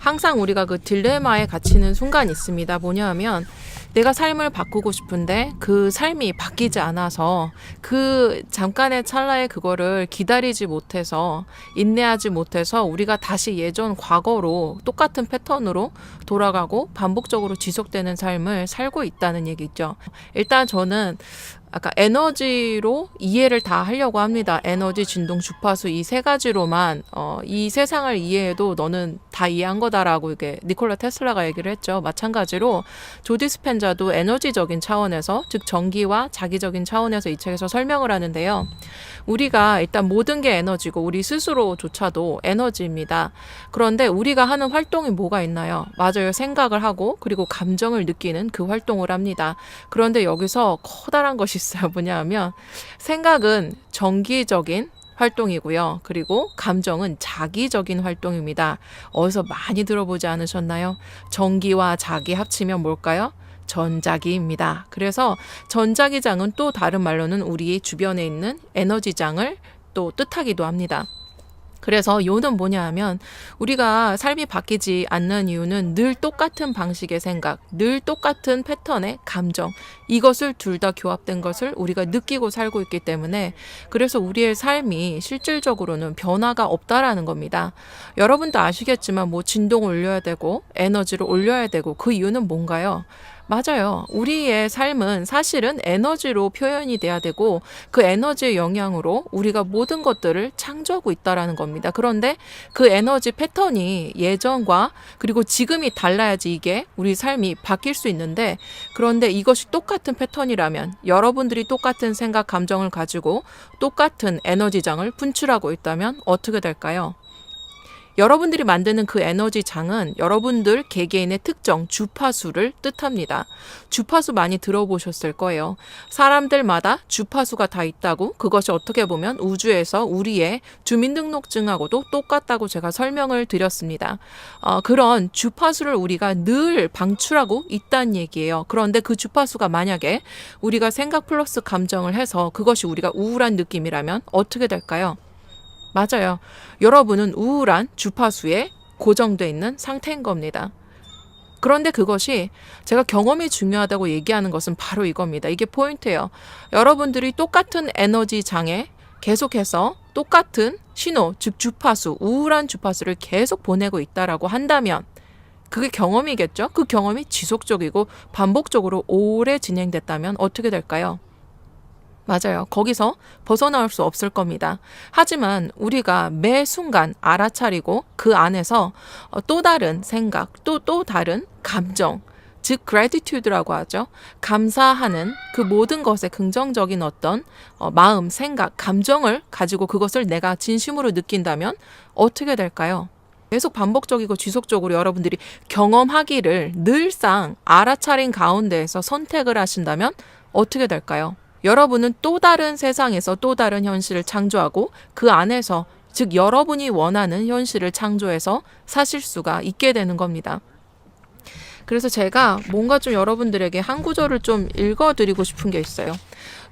항상 우리가 그 딜레마에 갇히는 순간이 있습니다. 뭐냐 하면 내가 삶을 바꾸고 싶은데 그 삶이 바뀌지 않아서 그 잠깐의 찰나에 그거를 기다리지 못해서 인내하지 못해서 우리가 다시 예전 과거로 똑같은 패턴으로 돌아가고 반복적으로 지속되는 삶을 살고 있다는 얘기죠. 일단 저는 아까 에너지로 이해를 다 하려고 합니다. 에너지, 진동, 주파수 이 세 가지로만 이 세상을 이해해도 너는 다 이해한 거다라고 이게 니콜라 테슬라가 얘기를 했죠. 마찬가지로 조 디스펜자도 에너지적인 차원에서 즉 전기와 자기적인 차원에서 이 책에서 설명을 하는데요. 우리가 일단 모든 게 에너지고 우리 스스로조차도 에너지입니다. 그런데 우리가 하는 활동이 뭐가 있나요? 맞아요. 생각을 하고 그리고 감정을 느끼는 그 활동을 합니다. 그런데 여기서 커다란 것이 있어요. 뭐냐 하면 생각은 정기적인 활동이고요. 그리고 감정은 자기적인 활동입니다. 어디서 많이 들어보지 않으셨나요? 정기와 자기 합치면 뭘까요? 전자기입니다. 그래서 전자기장은 또 다른 말로는 우리 주변에 있는 에너지장을 또 뜻하기도 합니다. 그래서 요는 뭐냐 하면 우리가 삶이 바뀌지 않는 이유는 늘 똑같은 방식의 생각, 늘 똑같은 패턴의 감정, 이것을 둘 다 교합된 것을 우리가 느끼고 살고 있기 때문에 그래서 우리의 삶이 실질적으로는 변화가 없다라는 겁니다. 여러분도 아시겠지만 뭐 진동을 올려야 되고 에너지를 올려야 되고 그 이유는 뭔가요? 맞아요. 우리의 삶은 사실은 에너지로 표현이 돼야 되고 그 에너지의 영향으로 우리가 모든 것들을 창조하고 있다라는 겁니다. 그런데 그 에너지 패턴이 예전과 그리고 지금이 달라야지 이게 우리 삶이 바뀔 수 있는데 그런데 이것이 똑같은 패턴이라면 여러분들이 똑같은 생각, 감정을 가지고 똑같은 에너지장을 분출하고 있다면 어떻게 될까요? 여러분들이 만드는 그 에너지장은 여러분들 개개인의 특정 주파수를 뜻합니다. 주파수 많이 들어보셨을 거예요. 사람들마다 주파수가 다 있다고 그것이 어떻게 보면 우주에서 우리의 주민등록증하고도 똑같다고 제가 설명을 드렸습니다. 그런 주파수를 우리가 늘 방출하고 있다는 얘기예요. 그런데 그 주파수가 만약에 우리가 생각 플러스 감정을 해서 그것이 우리가 우울한 느낌이라면 어떻게 될까요? 맞아요. 여러분은 우울한 주파수에 고정되어 있는 상태인 겁니다. 그런데 그것이 제가 경험이 중요하다고 얘기하는 것은 바로 이겁니다. 이게 포인트예요. 여러분들이 똑같은 에너지장에 계속해서 똑같은 신호, 즉 주파수, 우울한 주파수를 계속 보내고 있다라고 한다면 그게 경험이겠죠? 그 경험이 지속적이고 반복적으로 오래 진행됐다면 어떻게 될까요? 맞아요. 거기서 벗어나올 수 없을 겁니다. 하지만 우리가 매 순간 알아차리고 그 안에서 또 다른 생각, 또 다른 감정, 즉 gratitude라고 하죠. 감사하는 그 모든 것에 긍정적인 어떤 마음, 생각, 감정을 가지고 그것을 내가 진심으로 느낀다면 어떻게 될까요? 계속 반복적이고 지속적으로 여러분들이 경험하기를 늘상 알아차린 가운데에서 선택을 하신다면 어떻게 될까요? 여러분은 또 다른 세상에서 또 다른 현실을 창조하고 그 안에서 즉 여러분이 원하는 현실을 창조해서 사실 수가 있게 되는 겁니다. 그래서 제가 뭔가 좀 여러분들에게 한 구절을 좀 읽어드리고 싶은 게 있어요.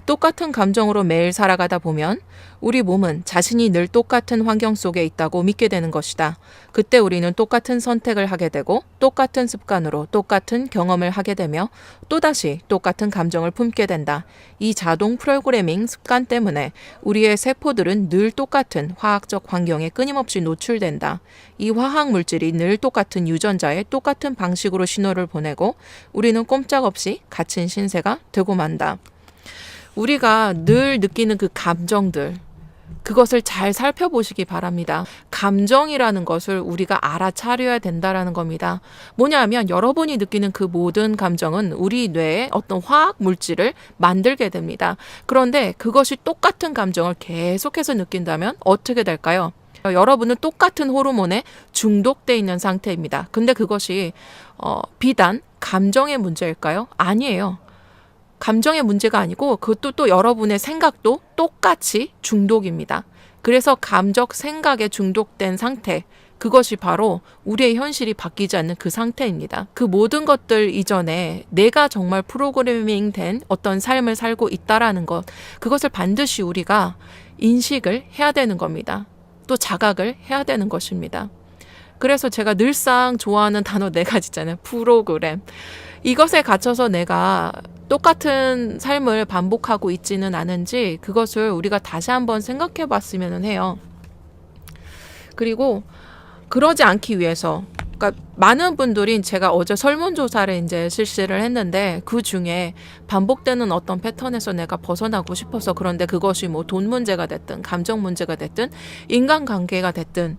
똑같은 감정으로 매일 살아가다 보면 우리 몸은 자신이 늘 똑같은 환경 속에 있다고 믿게 되는 것이다. 그때 우리는 똑같은 선택을 하게 되고 똑같은 습관으로 똑같은 경험을 하게 되며 또다시 똑같은 감정을 품게 된다. 이 자동 프로그래밍 습관 때문에 우리의 세포들은 늘 똑같은 화학적 환경에 끊임없이 노출된다. 이 화학 물질이 늘 똑같은 유전자에 똑같은 방식으로 신호를 보내고 우리는 꼼짝없이 갇힌 신세가 되고 만다. 우리가 늘 느끼는 그 감정들, 그것을 잘 살펴보시기 바랍니다. 감정이라는 것을 우리가 알아차려야 된다라는 겁니다. 뭐냐 하면 여러분이 느끼는 그 모든 감정은 우리 뇌에 어떤 화학 물질을 만들게 됩니다. 그런데 그것이 똑같은 감정을 계속해서 느낀다면 어떻게 될까요? 여러분은 똑같은 호르몬에 중독돼 있는 상태입니다. 근데 그것이 비단 감정의 문제일까요? 아니에요. 감정의 문제가 아니고 그것도 또 여러분의 생각도 똑같이 중독입니다. 그래서 감적 생각에 중독된 상태, 그것이 바로 우리의 현실이 바뀌지 않는 그 상태입니다. 그 모든 것들 이전에 내가 정말 프로그래밍 된 어떤 삶을 살고 있다라는 것, 그것을 반드시 우리가 인식을 해야 되는 겁니다. 또 자각을 해야 되는 것입니다. 그래서 제가 늘상 좋아하는 단어 4가지 있잖아요. 프로그램. 이것에 갇혀서 내가 똑같은 삶을 반복하고 있지는 않은지 그것을 우리가 다시 한번 생각해 봤으면 해요. 그리고 그러지 않기 위해서, 그러니까 많은 분들이, 제가 어제 설문조사를 이제 실시를 했는데 그 중에 반복되는 어떤 패턴에서 내가 벗어나고 싶어서, 그런데 그것이 뭐 돈 문제가 됐든 감정 문제가 됐든 인간관계가 됐든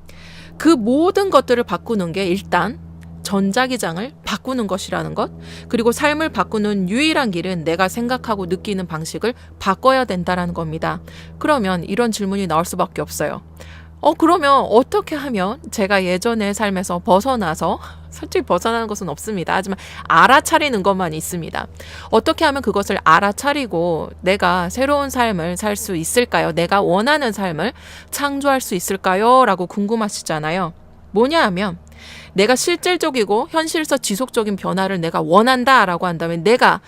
그 모든 것들을 바꾸는 게 일단 전자기장을 바꾸는 것이라는 것, 그리고 삶을 바꾸는 유일한 길은 내가 생각하고 느끼는 방식을 바꿔야 된다라는 겁니다. 그러면 이런 질문이 나올 수밖에 없어요. 그러면 어떻게 하면 제가 예전의 삶에서 벗어나서, 솔직히 벗어나는 것은 없습니다. 하지만 알아차리는 것만 있습니다. 어떻게 하면 그것을 알아차리고 내가 새로운 삶을 살 수 있을까요? 내가 원하는 삶을 창조할 수 있을까요? 라고 궁금하시잖아요. 뭐냐 하면, 내가 실질적이고 현실에서 지속적인 변화를 내가 원한다라고 한다면 내가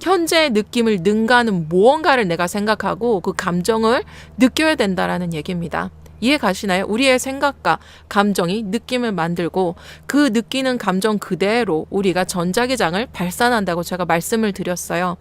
현재의 느낌을 능가하는 무언가를 내가 생각하고 그 감정을 느껴야 된다라는 얘기입니다. 이해 가시나요? 우리의 생각과 감정이 느낌을 만들고 그 느끼는 감정 그대로 우리가 전자기장을 발산한다고 제가 말씀을 드렸어요.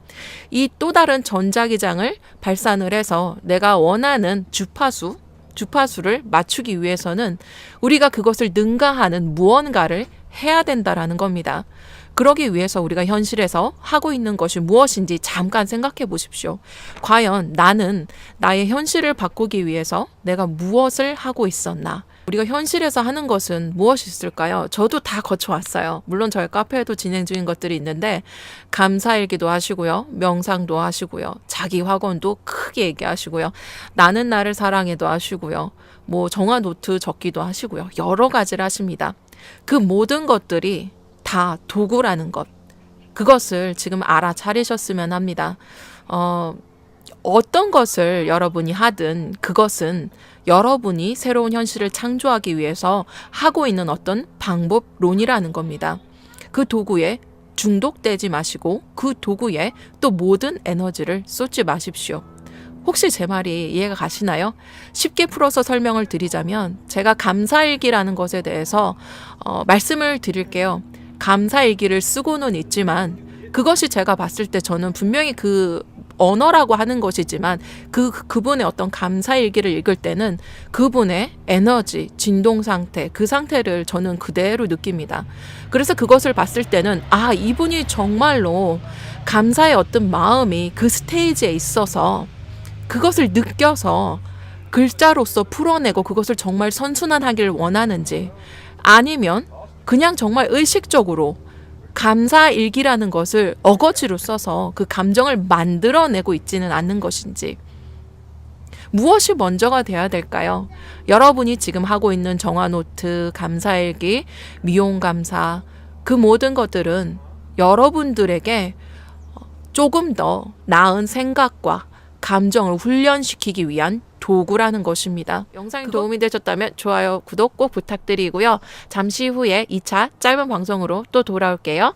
이 또 다른 전자기장을 발산을 해서 내가 원하는 주파수를 맞추기 위해서는 우리가 그것을 능가하는 무언가를 해야 된다라는 겁니다. 그러기 위해서 우리가 현실에서 하고 있는 것이 무엇인지 잠깐 생각해 보십시오. 과연 나는 나의 현실을 바꾸기 위해서 내가 무엇을 하고 있었나? 우리가 현실에서 하는 것은 무엇이 있을까요? 저도 다 거쳐왔어요. 물론 저희 카페에도 진행 중인 것들이 있는데 감사일기도 하시고요. 명상도 하시고요. 자기 확언도 크게 얘기하시고요. 나는 나를 사랑해도 하시고요. 뭐 정화 노트 적기도 하시고요. 여러 가지를 하십니다. 그 모든 것들이 다 도구라는 것, 그것을 지금 알아차리셨으면 합니다. 어떤 것을 여러분이 하든 그것은 여러분이 새로운 현실을 창조하기 위해서 하고 있는 어떤 방법론이라는 겁니다. 그 도구에 중독되지 마시고 그 도구에 또 모든 에너지를 쏟지 마십시오. 혹시 제 말이 이해가 가시나요? 쉽게 풀어서 설명을 드리자면, 제가 감사일기라는 것에 대해서 말씀을 드릴게요. 감사일기를 쓰고는 있지만 그것이 제가 봤을 때 저는 분명히 그 언어라고 하는 것이지만 그분의 어떤 감사일기를 읽을 때는 그분의 에너지, 진동 상태, 그 상태를 저는 그대로 느낍니다. 그래서 그것을 봤을 때는 이분이 정말로 감사의 어떤 마음이 그 스테이지에 있어서 그것을 느껴서 글자로서 풀어내고 그것을 정말 선순환하기를 원하는지, 아니면 그냥 정말 의식적으로 감사일기라는 것을 어거지로 써서 그 감정을 만들어내고 있지는 않는 것인지, 무엇이 먼저가 돼야 될까요? 여러분이 지금 하고 있는 정화노트, 감사일기, 미용감사, 그 모든 것들은 여러분들에게 조금 더 나은 생각과 감정을 훈련시키기 위한 도구라는 것입니다. 영상이 도움이 되셨다면 좋아요, 구독 꼭 부탁드리고요. 잠시 후에 2차 짧은 방송으로 또 돌아올게요.